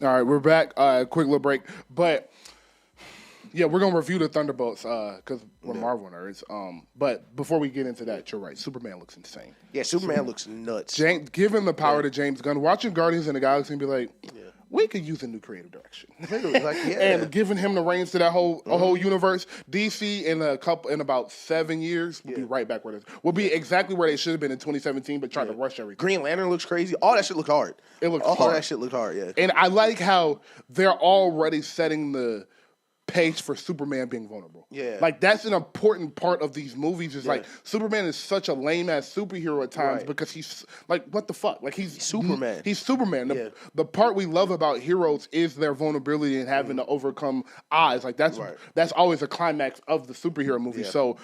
All right, we're back. Quick little break, but yeah, we're gonna review the Thunderbolts because we're Marvel nerds. But before we get into that, you're right. Superman looks insane. Yeah, Superman looks nuts. Given the power to James Gunn, watching Guardians in the Galaxy and be like, we could use a new creative direction. And giving him the reins to that whole universe, DC in about 7 years will be right back where we'll be exactly where they should have been in 2017, but tried to rush everything. Green Lantern looks crazy. All that shit looked hard. All that shit looked hard. Yeah, and I like how they're already setting the pace for Superman being vulnerable. Yeah. Like, that's an important part of these movies is, like, Superman is such a lame-ass superhero at times because he's, like, what the fuck? Like, he's Superman. He's Superman. The part we love about heroes is their vulnerability and having to overcome odds. Like, that's always a climax of the superhero movie. Yeah. So,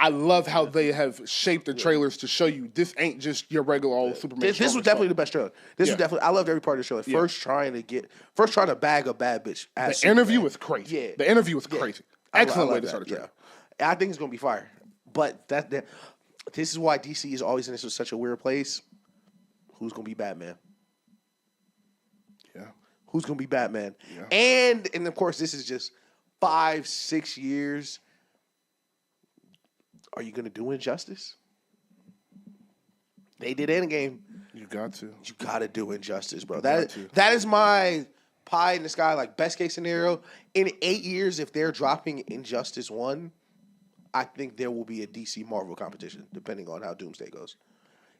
I love how they have shaped the trailers to show you this ain't just your regular old Superman. This was definitely the best trailer. This was definitely. I loved every part of the show. First trying to bag a bad bitch. The interview was crazy. Yeah, the interview was crazy. Excellent way to start a trailer. I think it's gonna be fire. But this is why DC is always in such a weird place. Who's gonna be Batman? Yeah. Who's gonna be Batman? Yeah. And of course, this is just 5-6 years. Are you going to do Injustice? They did Endgame. You got to. You got to do Injustice, bro. That is my pie in the sky, like, best case scenario. In 8 years, if they're dropping Injustice 1, I think there will be a DC Marvel competition, depending on how Doomsday goes.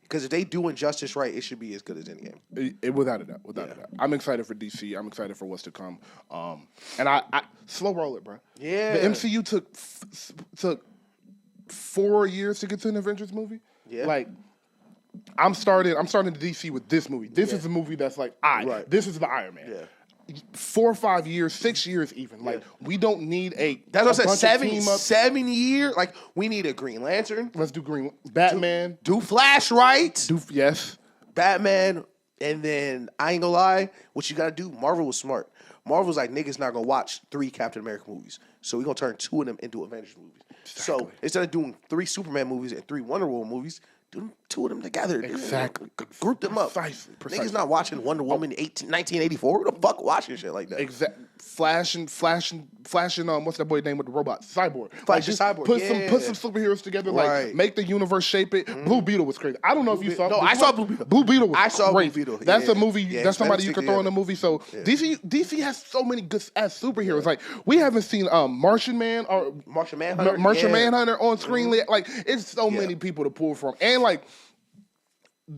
Because if they do Injustice right, it should be as good as Endgame. Without a doubt. Without a doubt. I'm excited for DC. I'm excited for what's to come. And I slow roll it, bro. Yeah. The MCU took 4 years to get to an Avengers movie. Yeah. Like, I'm starting the DC with this movie. This is a movie that's like, this is the Iron Man. Yeah. 4 or 5 years, 6 years even. Like, we don't need That's what I said, 7 years? Like, we need a Green Lantern. Let's do Batman. Do Flash right. Yes. Batman, and then, I ain't gonna lie, what you gotta do, Marvel was smart. Marvel's like, niggas not gonna watch 3 Captain America movies. So we gonna turn 2 of them into Avengers movies. Exactly. So instead of doing 3 Superman movies and 3 Wonder Woman movies, do 2 of them together. Exactly. Group them up. Precisely. Niggas not watching Wonder Woman 1984. Who the fuck watching shit like that? Exactly. Flashing. What's that boy name with the robot? Cyborg. Cyborg. Put some superheroes together. Like, make the universe shape it. Mm-hmm. Blue Beetle was crazy. I don't know if you saw. No, I saw Blue Beetle. Blue Beetle was I saw crazy. Blue Beetle. That's a movie. That's somebody you could throw in a movie. So DC has so many good ass superheroes. Like, we haven't seen Martian Man or Martian Manhunter. Manhunter on screen. Mm-hmm. Like, it's so many people to pull from, and like.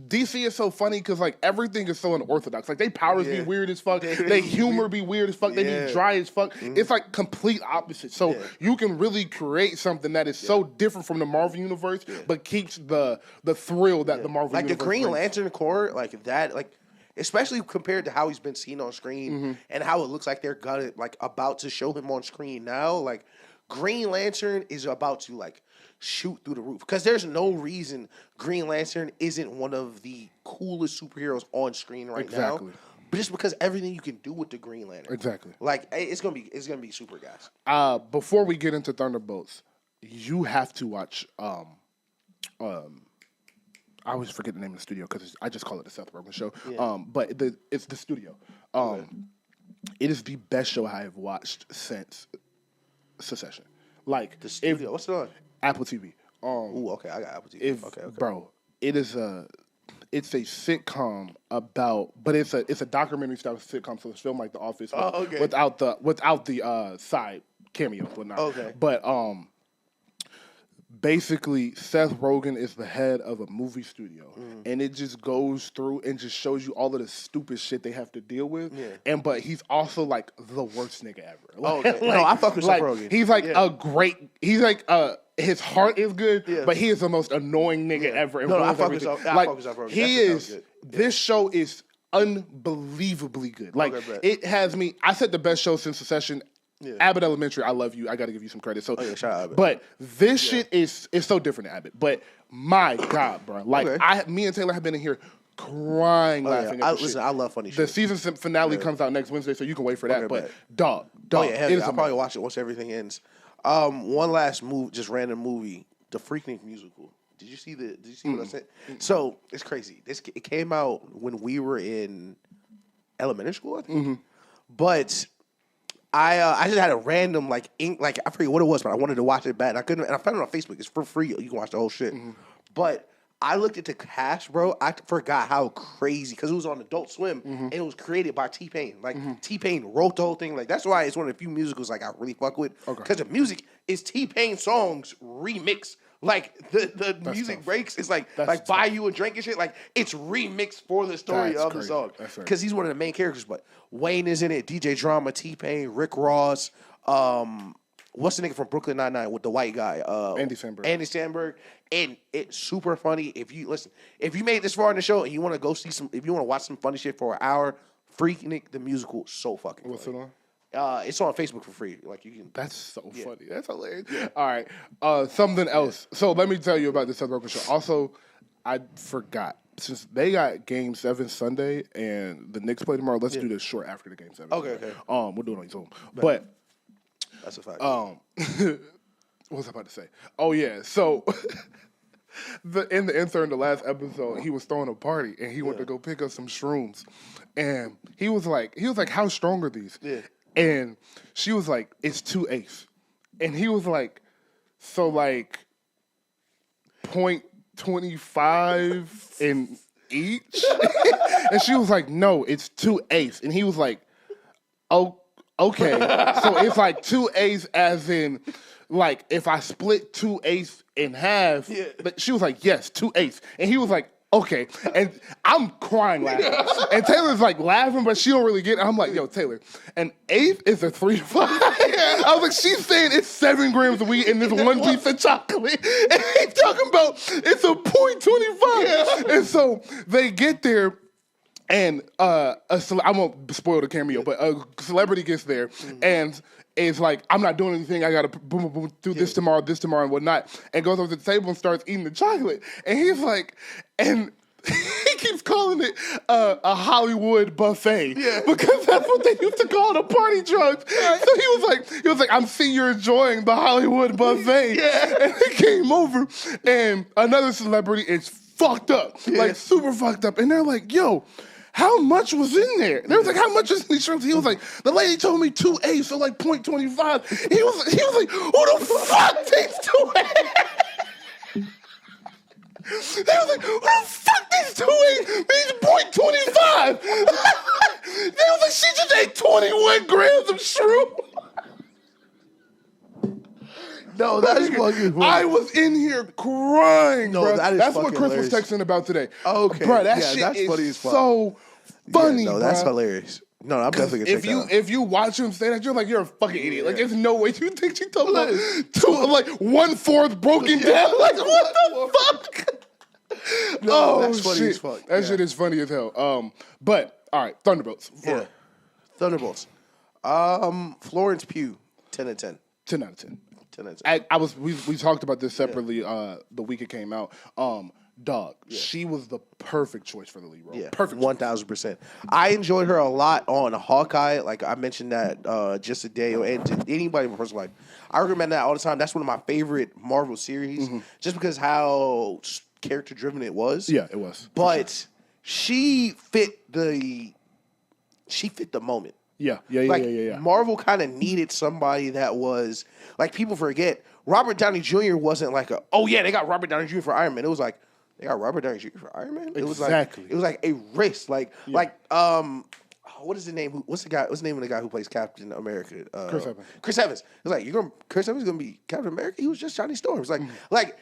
DC is so funny because, like, everything is so unorthodox. Like, they powers be weird as fuck. They humor be weird as fuck. They be dry as fuck. Mm-hmm. It's, like, complete opposite. So you can really create something that is so different from the Marvel Universe, but keeps the thrill that the Marvel Universe the Green brings. Lantern Corps, like, that, like, especially compared to how he's been seen on screen and how it looks like they're about to show him on screen now. Like, Green Lantern is about to, like, shoot through the roof because there's no reason Green Lantern isn't one of the coolest superheroes on screen right now. But just because everything you can do with the Green Lantern, like, it's gonna be super, guys. Before we get into Thunderbolts, you have to watch. I always forget the name of the studio because I just call it the Seth Rogen show. Yeah. But it's the studio. It is the best show I have watched since Succession. Like, the studio. What's it on? Apple TV. Okay, I got Apple TV. Okay. Bro, it's a sitcom about, but it's a documentary style sitcom, so it's filmed like The Office, without the side cameos, whatnot. Okay, but basically, Seth Rogen is the head of a movie studio, and it just goes through and just shows you all of the stupid shit they have to deal with. Yeah. But he's also like the worst nigga ever. Like, no, I fuck with Seth Rogen. He's like he's like his heart is good, but he is the most annoying nigga ever. No, I fuck with Seth Rogen. He is. This show is unbelievably good. Like, it has me. I said the best show since Succession. Yeah. Abbott Elementary, I love you. I got to give you some credit. So, shout out Abbott. But this shit is so different than Abbott. But my God, bro, like me and Taylor have been in here crying, laughing. I love funny shit. The season finale comes out next Wednesday, so you can wait for that. But dog, I'll probably watch it once everything ends. One last just random movie, the Freaknik musical. Did you see what I said? So it's crazy. It came out when we were in elementary school, I think. But I just had a random like I forget what it was, but I wanted to watch it bad. And I couldn't, and I found it on Facebook. It's for free. You can watch the whole shit. But I looked at the cast, bro. I forgot how crazy, because it was on Adult Swim and it was created by T-Pain. Like T-Pain wrote the whole thing. Like that's why it's one of the few musicals like I really fuck with. Because the music is T-Pain songs remixed. Like the music breaks. It's like buy you a drink and shit. Like it's remixed for the story of the song. Because he's one of the main characters. But Wayne is in it. DJ Drama, T-Pain, Rick Ross. What's the nigga from Brooklyn Nine-Nine with the white guy? Andy Samberg. Andy Samberg. And it's super funny. If you made it this far in the show and you want to go see if you want to watch some funny shit for an hour, Freaknik the musical so fucking What's funny. it on? It's on Facebook for free. Like you can. That's so funny. That's hilarious. Yeah. All right. Something else. So let me tell you about the Seth Rogen show. Also, I forgot. Since they got Game 7 Sunday and the Knicks play tomorrow, let's do this short after the Game 7. Okay. We'll do it on Zoom. But that's a fact. what was I about to say? Oh yeah. So in the insert in the last episode, he was throwing a party and he went to go pick up some shrooms. And he was like, how strong are these? Yeah. And she was like, it's 2/8. And he was like, so like 0.25 in each? And she was like, no, it's 2/8. And he was like, oh, okay. So it's like 2/8 as in, like, if I split 2/8 in half. Yeah. But she was like, yes, 2/8. And he was like, okay. And I'm crying laughing. And Taylor's like laughing, but she don't really get it. I'm like, yo, Taylor, an eighth is a 3 to 5. I was like, she's saying it's 7 grams of wheat in this one piece of chocolate. And he's talking about it's a 0.25. Yeah. And so they get there. And I won't spoil the cameo, but a celebrity gets there and is like, I'm not doing anything. I got to boom, do this tomorrow, and whatnot. And goes over to the table and starts eating the chocolate. And he's like, and he keeps calling it a Hollywood buffet because that's what they used to call the party drugs. So he was like, I'm seeing you're enjoying the Hollywood buffet. And he came over, and another celebrity is fucked up, like super fucked up. And they're like, yo, how much was in there? They was like, how much is in these shrimps? He was like, the lady told me 2/8, so like 0.25. He was like, who the fuck takes 2/8? They was like, who the fuck takes 2/8 means 0.25? They was like, she just ate 21 grams of shrimp. No, that is fucking funny. I was in here crying, bro. That's what Chris was texting about today. Okay. Bro, that shit that's is funny as fuck. so funny, no, bro. that's hilarious. No, I'm definitely gonna check that out. If you watch him say that, you're like, you're a fucking idiot. Like, there's no way you think she talking about 1/4 broken down. Like, what the fuck? No, that's funny as fuck. That shit is funny as hell. But all right, Thunderbolts. Thunderbolts. Florence Pugh, 10 out of 10. 10 out of 10. 10 out of 10. We talked about this separately the week it came out. Dog, she was the perfect choice for the lead role. Yeah, perfect. 1,000%. I enjoyed her a lot on Hawkeye. Like I mentioned that just today, and to anybody in my personal life, I recommend that all the time. That's one of my favorite Marvel series, just because how character driven it was. Yeah, it was. But she fit the moment. Yeah. Marvel kind of needed somebody that was like, people forget Robert Downey Jr. wasn't like they got Robert Downey Jr. for Iron Man. It was like they got Robert Downey Jr. for Iron Man. It was like a risk. What is the name? What's the name of the guy who plays Captain America? Chris Evans. It was like Chris Evans is gonna be Captain America. He was just Johnny Storm. It's like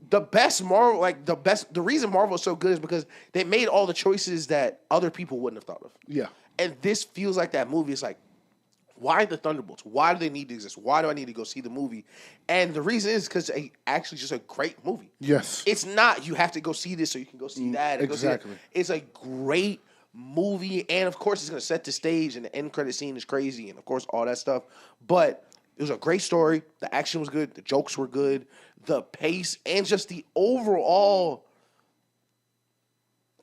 the best Marvel, the reason Marvel is so good is because they made all the choices that other people wouldn't have thought of. Yeah. And this feels like that movie. It's like, why the Thunderbolts? Why do they need to exist? Why do I need to go see the movie? And the reason is because it's actually just a great movie. Yes. It's not, you have to go see this so you can go see that. Exactly. It's a great movie. And, of course, it's going to set the stage. And the end credit scene is crazy. And, of course, all that stuff. But it was a great story. The action was good. The jokes were good. The pace and just the overall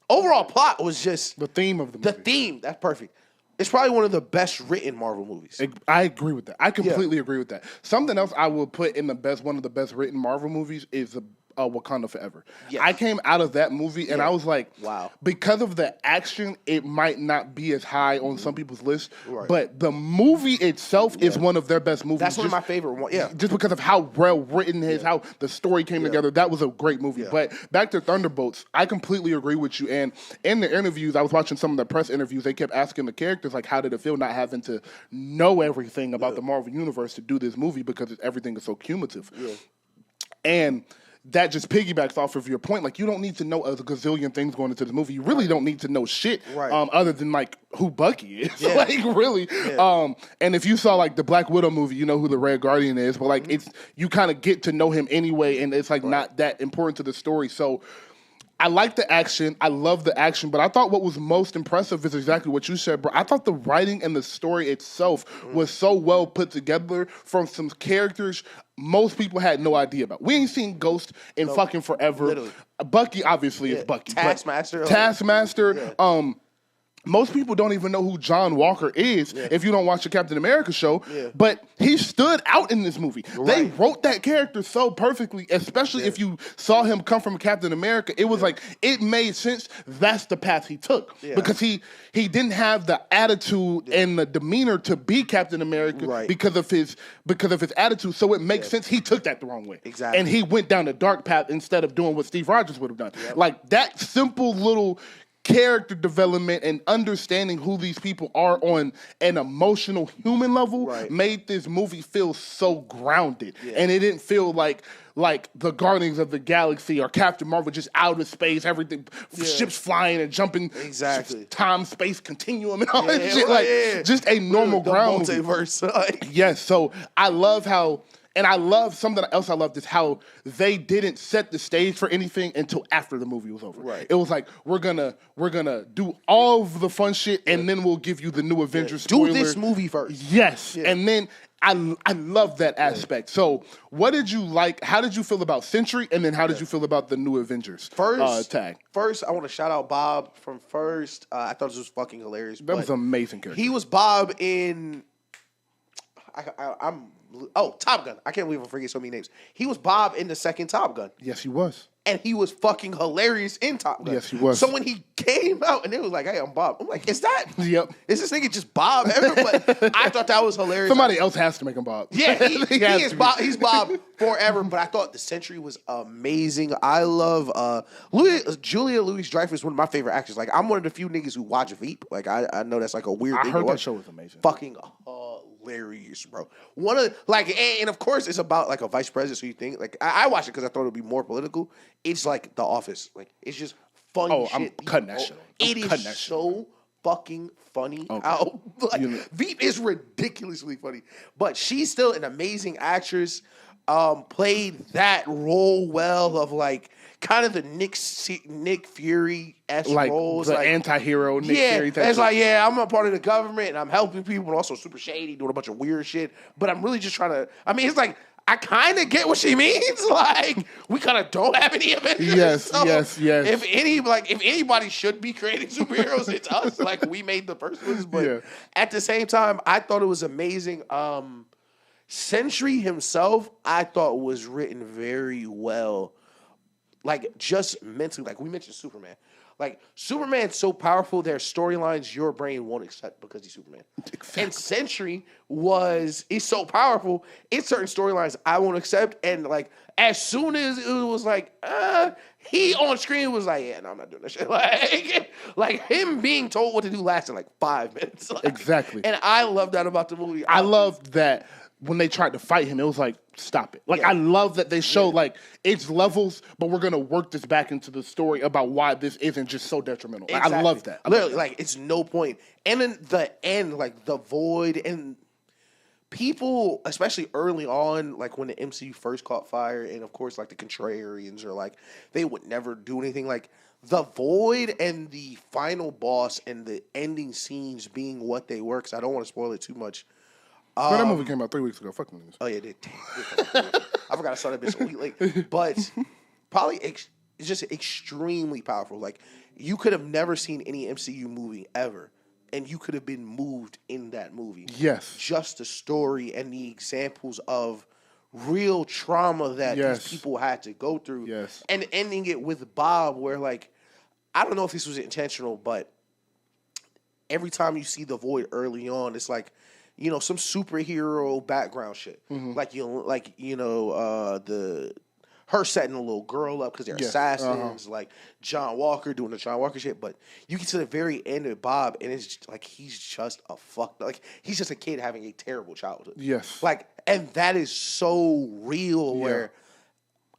plot was just... the theme of the movie. The theme. That's perfect. It's probably one of the best written Marvel movies. I agree with that. I completely agree with that. Something else I will put in one of the best written Marvel movies is Wakanda Forever. Yes. I came out of that movie and I was like, wow. Because of the action, it might not be as high on some people's list, but the movie itself is one of their best movies. That's one of my favorite ones. Yeah, just because of how well written it is, how the story came together. That was a great movie. But back to Thunderbolts, I completely agree with you. And in the interviews, I was watching some of the press interviews. They kept asking the characters like, how did it feel not having to know everything about the Marvel universe to do this movie because everything is so cumulative. And that just piggybacks off of your point. Like, you don't need to know a gazillion things going into the movie. You really don't need to know shit other than, like, who Bucky is. Like, really. And if you saw, like, the Black Widow movie, you know who the Red Guardian is. But, like, it's you kind of get to know him anyway, and it's, like, not that important to the story. So I like the action. I love the action. But I thought what was most impressive is exactly what you said, bro. I thought the writing and the story itself was so well put together from some characters most people had no idea about. We ain't seen Ghost in fucking forever. Literally. Bucky obviously is Bucky. Taskmaster. Most people don't even know who John Walker is if you don't watch the Captain America show. But he stood out in this movie. They wrote that character so perfectly, especially if you saw him come from Captain America. It was like, it made sense. That's the path he took. Because he didn't have the attitude and the demeanor to be Captain America because of his attitude. So it makes sense. He took that the wrong way. Exactly. And he went down the dark path instead of doing what Steve Rogers would have done. Like, that simple little character development and understanding who these people are on an emotional human level made this movie feel so grounded. And it didn't feel like the Guardians of the Galaxy or Captain Marvel just out of space, everything, ships flying and jumping, time, space continuum and all that shit. Just a normal ground multiverse. Yes, so I love how... And I love something else I loved is how they didn't set the stage for anything until after the movie was over. It was like, we're gonna do all of the fun shit and then we'll give you the new Avengers spoiler. Do this movie first. Yes. And then I love that aspect. So what did you like? How did you feel about Sentry? And then how did you feel about the new Avengers tag? First, I want to shout out Bob from First. I thought this was fucking hilarious. That was an amazing character. He was Bob in... Top Gun. I can't believe I'm forgetting so many names. He was Bob in the second Top Gun. Yes, he was. And he was fucking hilarious in Top Gun. Yes, he was. So when he came out and it was like, hey, I'm Bob. I'm like, is this nigga just Bob ever? But I thought that was hilarious. Somebody else has to make him Bob. Yeah, he is Bob. He's Bob forever. But I thought the Sentry was amazing. I love Julia Louis-Dreyfus, one of my favorite actors. Like, I'm one of the few niggas who watch Veep. Like, I know that's like a weird thing. I heard that show was amazing. Fucking hilarious, bro. One of and of course it's about like a vice president. So you think like I watched it because I thought it would be more political. It's like The Office. Like, it's just funny shit. I'm cutting that shit. It is so fucking funny. How Veep is ridiculously funny, but she's still an amazing actress. Played that role well of like kind of the Nick Fury-esque roles. The anti-hero Nick Fury type. It's like, I'm a part of the government and I'm helping people, but also super shady, doing a bunch of weird shit. But I'm really just trying to, it's like, I kind of get what she means. Like, we kind of don't have any Avengers. Yes. If anybody should be creating superheroes, it's us. Like, we made the first ones. But at the same time, I thought it was amazing. Sentry himself, I thought was written very well. Like, just mentally, like we mentioned Superman. Like, Superman's so powerful, there are storylines your brain won't accept because he's Superman. Exactly. And Sentry is so powerful, it's certain storylines I won't accept. And, like, as soon as it was like, he on screen was like, no, I'm not doing that shit. Like him being told what to do lasted, like, 5 minutes. Like, exactly. And I love that about the movie. I loved that when they tried to fight him, it was like, stop it. Like, I love that they showed, like, it's levels, but we're going to work this back into the story about why this isn't just so detrimental. Like, exactly. I love that. Literally, like, it's no point. And in the end, like, the Void and people, especially early on, like, when the MCU first caught fire, and, of course, like, the Contrarians are, like, they would never do anything. Like, the Void and the final boss and the ending scenes being what they were, because I don't want to spoil it too much. That movie came out 3 weeks ago. Fuck them. Oh, yeah, it did. I forgot I saw that bitch a week late. But probably it's just extremely powerful. Like, you could have never seen any MCU movie ever, and you could have been moved in that movie. Yes. Just the story and the examples of real trauma that Yes. these people had to go through. Yes. And ending it with Bob, where like, I don't know if this was intentional, but every time you see the Void early on, it's like, you know, some superhero background shit. Like her setting a little girl up because they're assassins, like John Walker doing the John Walker shit. But you get to the very end of Bob, and it's just, like he's just he's just a kid having a terrible childhood. Yes. Like, and that is so real. Where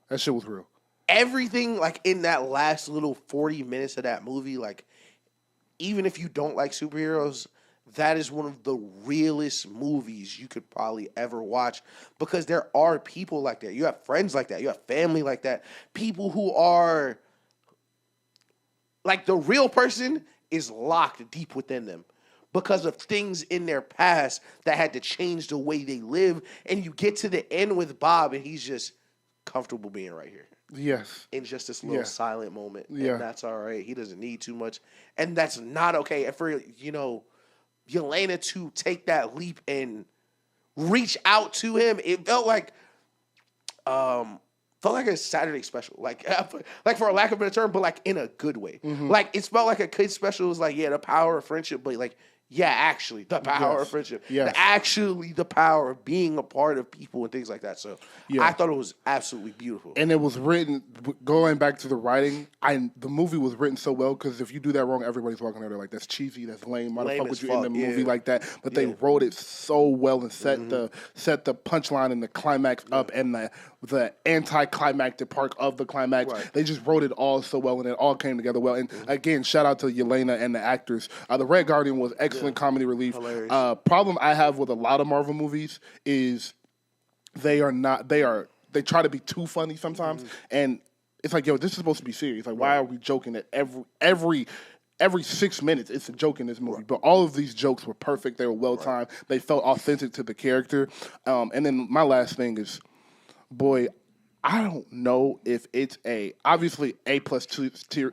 that shit was real. Everything, like, in that last little 40 minutes of that movie, like, even if you don't like superheroes, that is one of the realest movies you could probably ever watch, because there are people like that. You have friends like that. You have family like that. People who are, like, the real person is locked deep within them because of things in their past that had to change the way they live. And you get to the end with Bob, and he's just comfortable being right here. Yes. In just this little silent moment. Yeah. And that's all right. He doesn't need too much. And that's not okay. And for, you know, Yelena to take that leap and reach out to him, it felt like a Saturday special. Like for a lack of a better term, but like in a good way. Like, it felt like a kid special. It was like, yeah, the power of friendship, but like, yeah, actually, the power of friendship. Yes. Actually, the power of being a part of people and things like that. So I thought it was absolutely beautiful. And it was written, going back to the writing, the movie was written so well, because if you do that wrong, everybody's walking there like, that's cheesy, that's lame. Why the fuck would you end a movie like that? But they wrote it so well and set the punchline and the climax up, and the anticlimactic part of the climax. Right. They just wrote it all so well, and it all came together well. And again, shout out to Yelena and the actors. The Red Guardian was excellent comedy relief. Problem I have with a lot of Marvel movies is they try to be too funny sometimes, and it's like, yo, this is supposed to be serious. Like, why are we joking at every 6 minutes? It's a joke in this movie. But all of these jokes were perfect. They were well timed. They felt authentic to the character. And then my last thing is, boy, I don't know if it's obviously A+ tier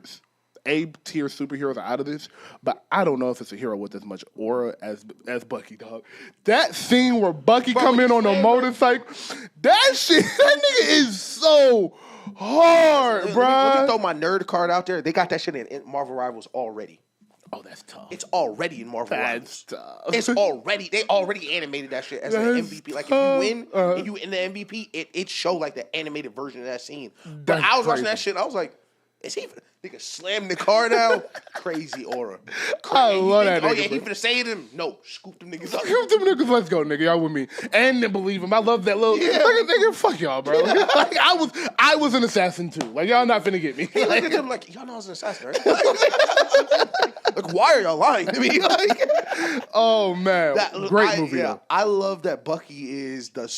superheroes are out of this, but I don't know if it's a hero with as much aura as Bucky, dog. That scene where Bucky come in on a motorcycle, that shit, that nigga is so hard, bro. Let me throw my nerd card out there. They got that shit in Marvel Rivals already. Oh, that's tough. It's already in Marvel Rivals. Tough. It's already, they already animated that shit as an MVP. Like, if you win and you in the MVP, it showed like the animated version of that scene. But I was watching that shit, I was like, is he nigga slam the car now? Crazy aura. I love that nigga. Oh yeah, he finna say to him, no, scoop them niggas up. Scoop them niggas, let's go, nigga. Y'all with me. And then believe him. I love that little nigga, fuck y'all, bro. Like, I was an assassin too. Like, y'all not finna get me. He looked at them like, y'all know I was an assassin, right? Like, why are y'all lying to me? Like, oh man. Great movie. Yeah, I love that Bucky is the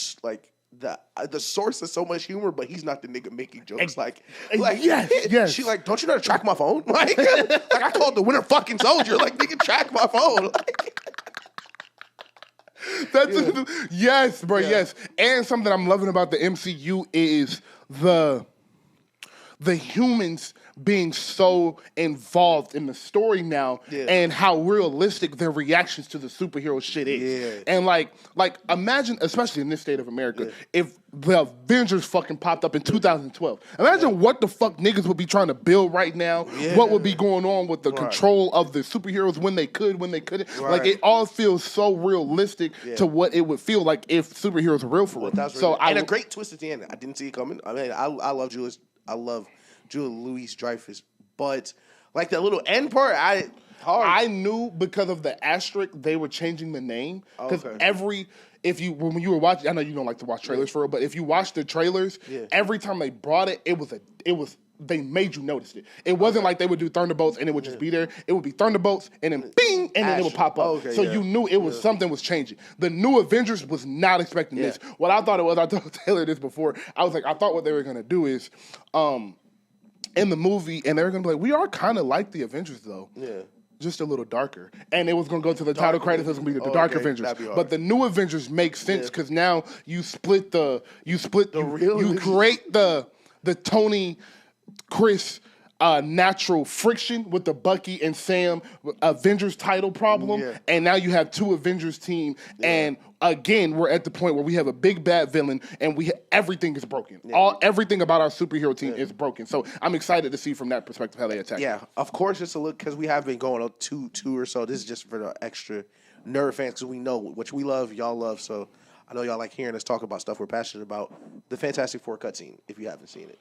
source of so much humor, but he's not the nigga making jokes. Like yes. She like, don't you know how to track my phone? Like I called the Winter fucking Soldier. Like, nigga, track my phone. Yes, bro. Yeah. Yes, and something I'm loving about the MCU is the humans being so involved in the story now, and how realistic their reactions to the superhero shit is. And like imagine, especially in this state of America, if the Avengers fucking popped up in 2012. Imagine what the fuck niggas would be trying to build right now. What would be going on with the control of the superheroes when they could, when they couldn't. Like, it all feels so realistic to what it would feel like if superheroes were real for real. So and a great twist at the end. I didn't see it coming. I mean, I love Julius. I love Julia Louis-Dreyfus, but like that little end part, I knew because of the asterisk they were changing the name, because when you were watching, I know you don't like to watch trailers for it, but if you watch the trailers, every time they brought it, they made you notice it. It wasn't like they would do Thunderbolts and it would just be there. It would be Thunderbolts and then bing, and then it would pop up. You knew it was something was changing. The new Avengers was not expecting this. What I thought it was, I told Taylor this before, I thought what they were gonna do is in the movie, and they're gonna be like, we are kind of like the Avengers though. Yeah. Just a little darker. And it was going to go to the title credits. It was going to be the Dark Avengers. But the new Avengers makes sense because now you create the Tony, Chris, natural friction with the Bucky and Sam Avengers title problem, and now you have two Avengers team, and again we're at the point where we have a big bad villain, and everything is broken. Everything about our superhero team is broken. So I'm excited to see from that perspective how they attack. Yeah, of course it's a look because we have been going on two or so. This is just for the extra nerd fans because we know which we love, y'all love. So I know y'all like hearing us talk about stuff we're passionate about. The Fantastic Four cutscene, if you haven't seen it.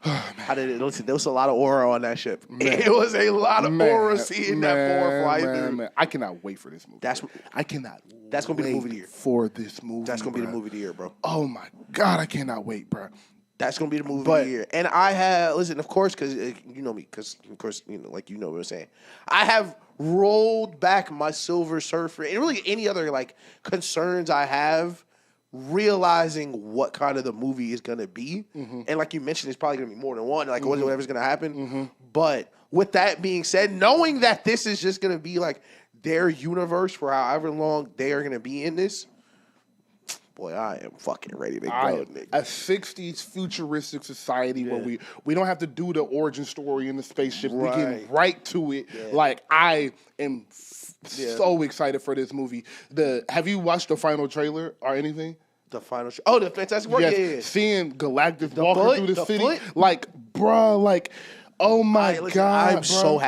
How did it listen? There was a lot of aura on that ship. Man. It was a lot of aura seeing that four fly through. I cannot wait for this movie. That's gonna be the movie of the year. For this movie. That's gonna be the movie of the year, bro. Oh my God, I cannot wait, bro. That's gonna be the movie of the year. And I have of course, because you know me, because of course like what I'm saying. I have rolled back my Silver Surfer and really any other like concerns I have. Realizing what kind of the movie is going to be. And like you mentioned, it's probably going to be more than one, like whatever's going to happen. But with that being said, knowing that this is just going to be like their universe for however long they are going to be in this, boy, I am fucking ready to go, nigga. A 60s futuristic society where we don't have to do the origin story in the spaceship. We get right to it. Like, I am so excited for this movie. Have you watched the final trailer or anything? The final the Fantastic Four? Yeah. Seeing Galactus walking through the city. Like, bro, like... Oh my God! I'm so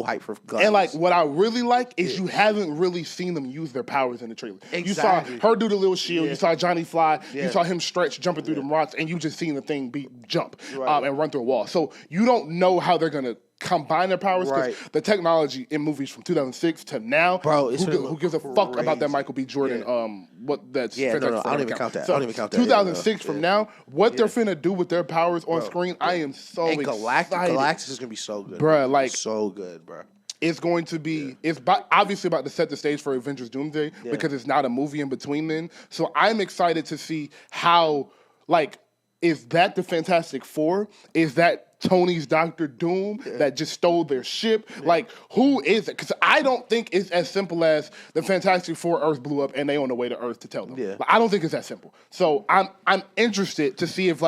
hyped for Galactus. And like, what I really like is you haven't really seen them use their powers in the trailer. Exactly. You saw her do the little shield. You saw Johnny fly. You saw him stretch, jumping through them rocks, and you just seen the thing jump and run through a wall. So you don't know how they're gonna combine their powers because the technology in movies from 2006 to now, bro, who gives a fuck about that Michael B. Jordan? I don't even count that. So I don't even count that. 2006 from now, what they're finna do with their powers on screen, I am so excited. Galactus is gonna be so good, bro. Like so good, bro. It's going to be. It's obviously about to set the stage for Avengers Doomsday because it's not a movie in between then. So I'm excited to see how is that the Fantastic Four? Is that Tony's Doctor Doom that just stole their ship? Like, who is it? Because I don't think it's as simple as the Fantastic Four Earth blew up and they on the way to Earth to tell them. Like, I don't think it's that simple. So I'm interested to see if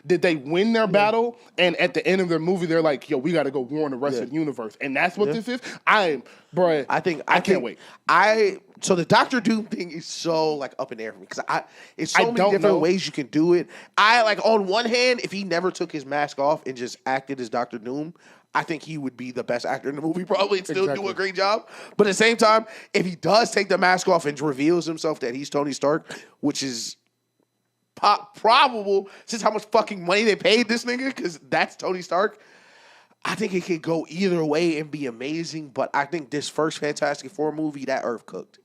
did they win their battle and at the end of their movie they're like, yo, we got to go warn the rest of the universe, and that's what this is. I can't wait. So the Doctor Doom thing is so up in the air for me because it's so many different ways you can do it. On one hand, if he never took his mask off and just acted as Doctor Doom, I think he would be the best actor in the movie probably and still do a great job. But at the same time, if he does take the mask off and reveals himself that he's Tony Stark, which is probable since how much fucking money they paid this nigga because that's Tony Stark, I think it could go either way and be amazing. But I think this first Fantastic Four movie, that Earth cooked.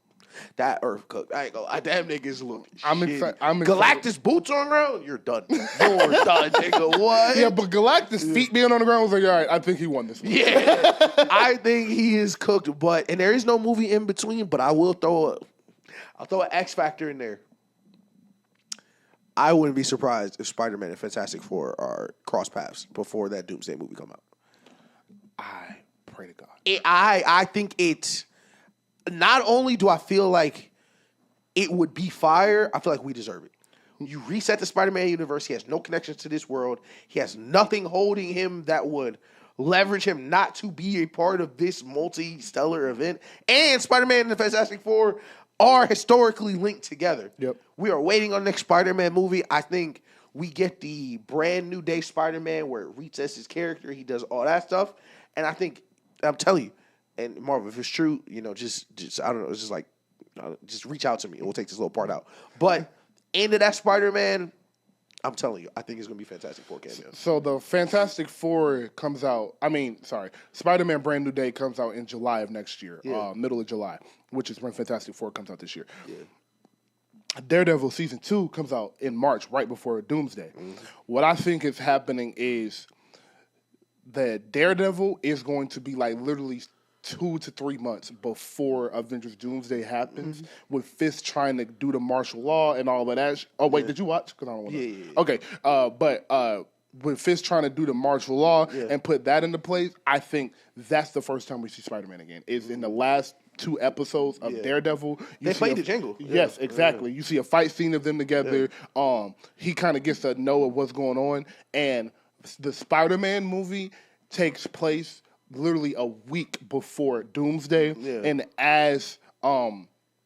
I ain't gonna lie. Damn niggas look. I'm excited. Galactus boots on the ground. You're done. You're done, nigga. What? Yeah, but Galactus feet being on the ground was like, all right. I think he won this one. Yeah, I think he is cooked. And there is no movie in between. But I will throw an X Factor in there. I wouldn't be surprised if Spider-Man and Fantastic Four are cross paths before that Doomsday movie come out. I pray to God. I think it's. Not only do I feel like it would be fire, I feel like we deserve it. You reset the Spider-Man universe. He has no connections to this world. He has nothing holding him that would leverage him not to be a part of this multi-stellar event. And Spider-Man and the Fantastic Four are historically linked together. Yep. We are waiting on the next Spider-Man movie. I think we get the brand new day Spider-Man where it resets his character. He does all that stuff. And I think, I'm telling you, and Marvel, if it's true, just I don't know, it's just just reach out to me and we'll take this little part out. But into that Spider-Man, I'm telling you, I think it's going to be Fantastic Four cameo. So the Fantastic Four comes out, Spider-Man Brand New Day comes out in July of next year, middle of July, which is when Fantastic Four comes out this year. Yeah. Daredevil Season 2 comes out in March, right before Doomsday. Mm-hmm. What I think is happening is that Daredevil is going to be literally 2 to 3 months before Avengers Doomsday happens, with Fisk trying to do the martial law and all of that. Oh, wait, did you watch? Because I don't want to. Yeah. Okay, but with Fisk trying to do the martial law and put that into place, I think that's the first time we see Spider-Man again. Is in the last 2 episodes of Daredevil. They played the jingle. Yes, exactly. You see a fight scene of them together. He kind of gets to know of what's going on. And the Spider-Man movie takes place literally a week before Doomsday, and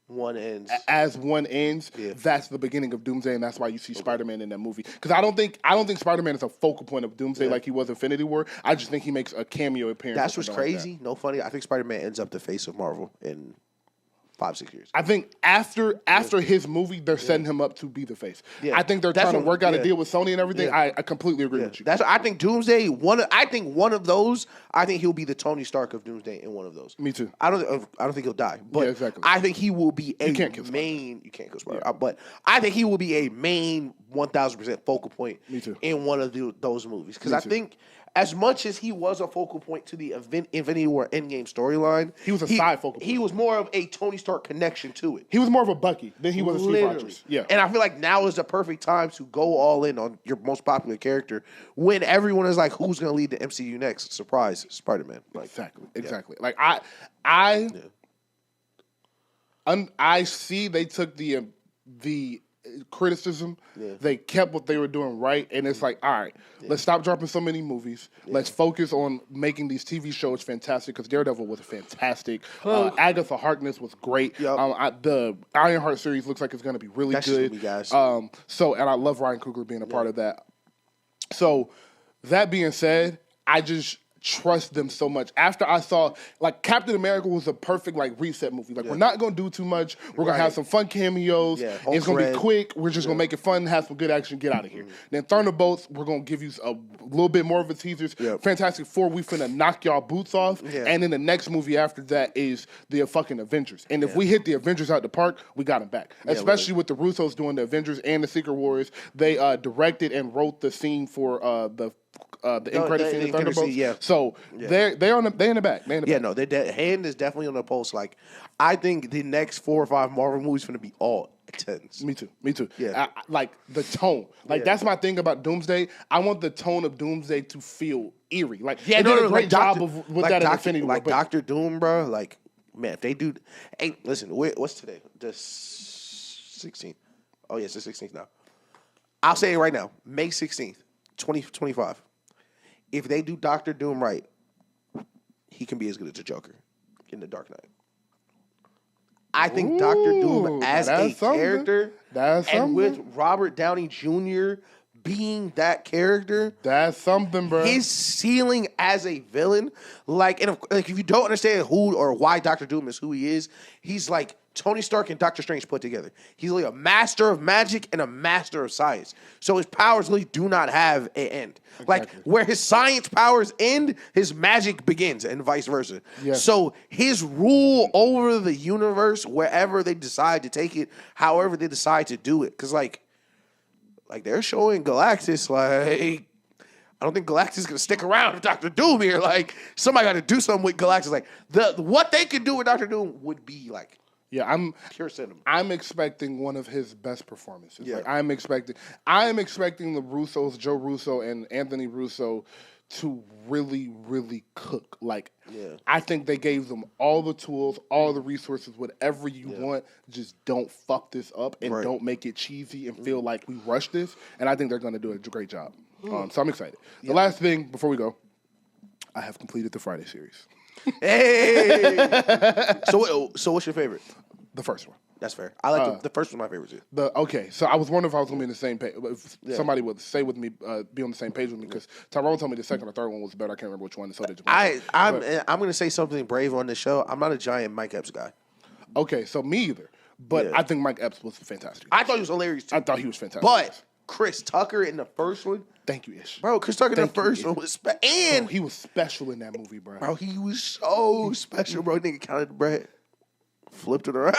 one ends. As one ends, that's the beginning of Doomsday, and that's why you see Spider-Man in that movie. Because I don't think Spider-Man is a focal point of Doomsday like he was Infinity War. I just think he makes a cameo appearance. That's what's crazy. Like that. No funny. I think Spider-Man ends up the face of Marvel in 5-6 years. I think after his movie, they're setting him up to be the face. I think they're trying to work out a deal with Sony and everything. I completely agree with you. I think Doomsday. I think he'll be the Tony Stark of Doomsday in one of those. Me too. I don't think he'll die, but exactly. I think he will be a main. You can't kill Spider, but I think he will be a main 1,000% focal point. Me too. In one of those movies, because I think. As much as he was a focal point to the Infinity War Endgame storyline, he was a side focal point. He was more of a Tony Stark connection to it. He was more of a Bucky than he was a Steve Rogers. Yeah. And I feel like now is the perfect time to go all in on your most popular character when everyone is like, who's going to lead the MCU next? Surprise, Spider-Man. Like, exactly. Like, I see they took the criticism. They kept what they were doing right, and it's like, all right, let's stop dropping so many movies. Let's focus on making these TV shows fantastic, because Daredevil was fantastic. Agatha Harkness was great. The Ironheart series looks like it's going to be really good. And I love Ryan Coogler being a part of that. So that being said, I just trust them so much. After I saw, like, Captain America was a perfect, like, reset movie. Like, we're not going to do too much. We're going to have some fun cameos. It's going to be quick. We're just going to make it fun, have some good action, get out of here. Then Thunderbolts, we're going to give you a little bit more of a teasers. Fantastic Four, we finna knock y'all boots off. And then the next movie after that is the fucking Avengers. And if we hit the Avengers out the park, we got them back. Especially with the Russos doing the Avengers and the Secret Wars. They directed and wrote the scene for the end credit scene of Thunderbolts. So they in the back. No, their hand is definitely on the pulse. Like, I think the next 4 or 5 Marvel movies going to be all 10s. Me too. Yeah. Like the tone. Like that's my thing about Doomsday. I want the tone of Doomsday to feel eerie. Like they did a great job with that in Infinity War. Like Dr. Doom, bro. Like, man, if they do, hey, listen, what's today? The 16th. Oh yeah, it's the 16th now. I'll say it right now. May 16th, 2025. If they do Dr. Doom right, he can be as good as the Joker in The Dark Knight. I think Dr. Doom as a character, and with Robert Downey Jr. being that character, that's something, bro. His ceiling as a villain, like if you don't understand who or why Dr. Doom is who he is, he's like Tony Stark and Doctor Strange put together. He's like a master of magic and a master of science. So his powers really do not have an end. Exactly. Like, where his science powers end, his magic begins, and vice versa. Yes. So his rule over the universe, wherever they decide to take it, however they decide to do it. Because, like they're showing Galactus, like, I don't think Galactus is going to stick around with Dr. Doom here. Like, somebody got to do something with Galactus. Like, what they could do with Dr. Doom would be, like, I'm pure cinema. I'm expecting one of his best performances. Yeah. Like, I'm expecting the Russos, Joe Russo and Anthony Russo, to really, really cook. Like, I think they gave them all the tools, all the resources, whatever you want. Just don't fuck this up and don't make it cheesy and feel like we rushed this. And I think they're going to do a great job. So I'm excited. The last thing before we go, I have completed the Friday series. Hey! So what's your favorite? The first one. That's fair. I like the first one. My favorite too. Okay, so I was wondering if I was going to be in the same page. If somebody would say with me, be on the same page with me, because Tyrone told me the second or third one was better. I can't remember which one. So did I'm going to say something brave on this show. I'm not a giant Mike Epps guy. Okay, so me either. But I think Mike Epps was fantastic. I thought he was hilarious too. I thought he was fantastic. But Chris Tucker in the first one. Thank you, Ish. Bro, Chris Tucker in the first one was and he was special in that movie, bro. Bro, he was so special, bro. Nigga counted the bread, flipped it around.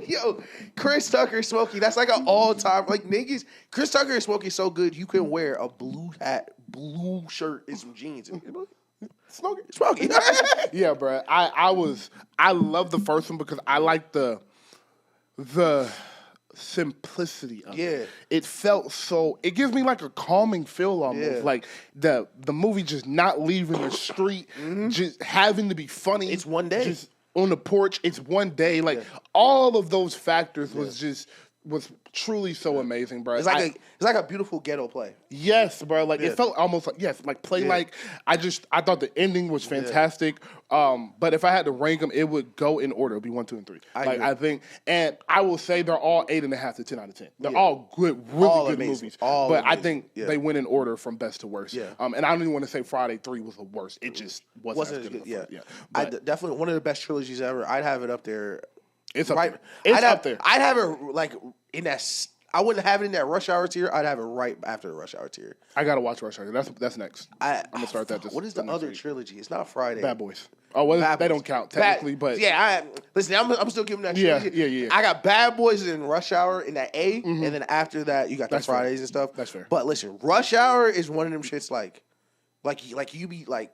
Yo, Chris Tucker, Smokey, that's like an all-time, like, niggas. Chris Tucker and Smokey is so good, you can wear a blue hat, blue shirt, and some jeans. Smokey. Yeah, bro. I love the first one because I like the simplicity of it. It felt so, it gives me like a calming feel almost. Like the movie just not leaving the street, just having to be funny. It's one day. Just on the porch, it's one day. Like all of those factors was just was truly so amazing, bro. It's like a beautiful ghetto play. Yes, bro. Like it felt almost like I thought the ending was fantastic. But if I had to rank them, it would go in order. It'd be 1, 2, and 3. I think, and I will say they're all 8.5 to 10 out of 10. They're all good, really good movies. But I think they went in order from best to worst. Yeah. And I don't even want to say Friday 3 was the worst. It just wasn't as good. Yeah. But definitely one of the best trilogies ever. I'd have it up there. It's up there. It's up there. I'd have it like in that. I wouldn't have it in that Rush Hour tier. I'd have it right after the Rush Hour tier. I gotta watch Rush Hour. That's next. I'm gonna start that. What is the other trilogy? It's not Friday. Bad Boys. Oh, well, they don't count technically, but listen, I'm still giving that trilogy. Yeah. I got Bad Boys and Rush Hour in that A, and then after that you got the Fridays and stuff. That's fair. But listen, Rush Hour is one of them shits like you be like.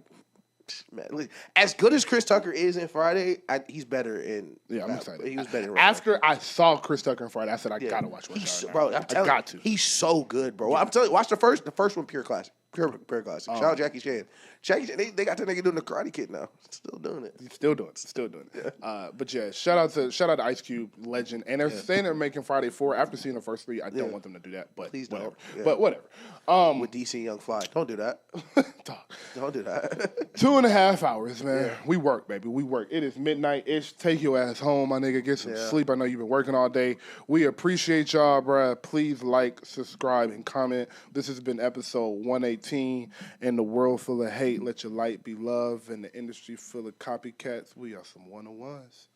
Man, as good as Chris Tucker is in Friday, he's better in. Yeah, I'm excited. He was better. After I saw Chris Tucker in Friday, I said I gotta watch Rush Hour. Bro, I'm telling you, he's so good, bro. I'm telling you, watch the first one, pure classic. Pure classic. Shout out Jackie Chan. Jackie Chan, they got that nigga doing the Karate Kid now. Still doing it. Still doing it. Yeah. But yeah, shout out to Ice Cube, legend. And they're saying they're making Friday 4. After seeing the first 3, I don't want them to do that. But please whatever. don't. Yeah. But whatever. With DC and Young Fly, don't do that. Don't do that. 2.5 hours, man. Yeah. We work, baby. We work. It is midnight-ish. Take your ass home, my nigga. Get some sleep. I know you've been working all day. We appreciate y'all, bruh. Please like, subscribe, and comment. This has been episode 118. In the world full of hate, let your light be love. In the industry full of copycats, we are some one-on-ones.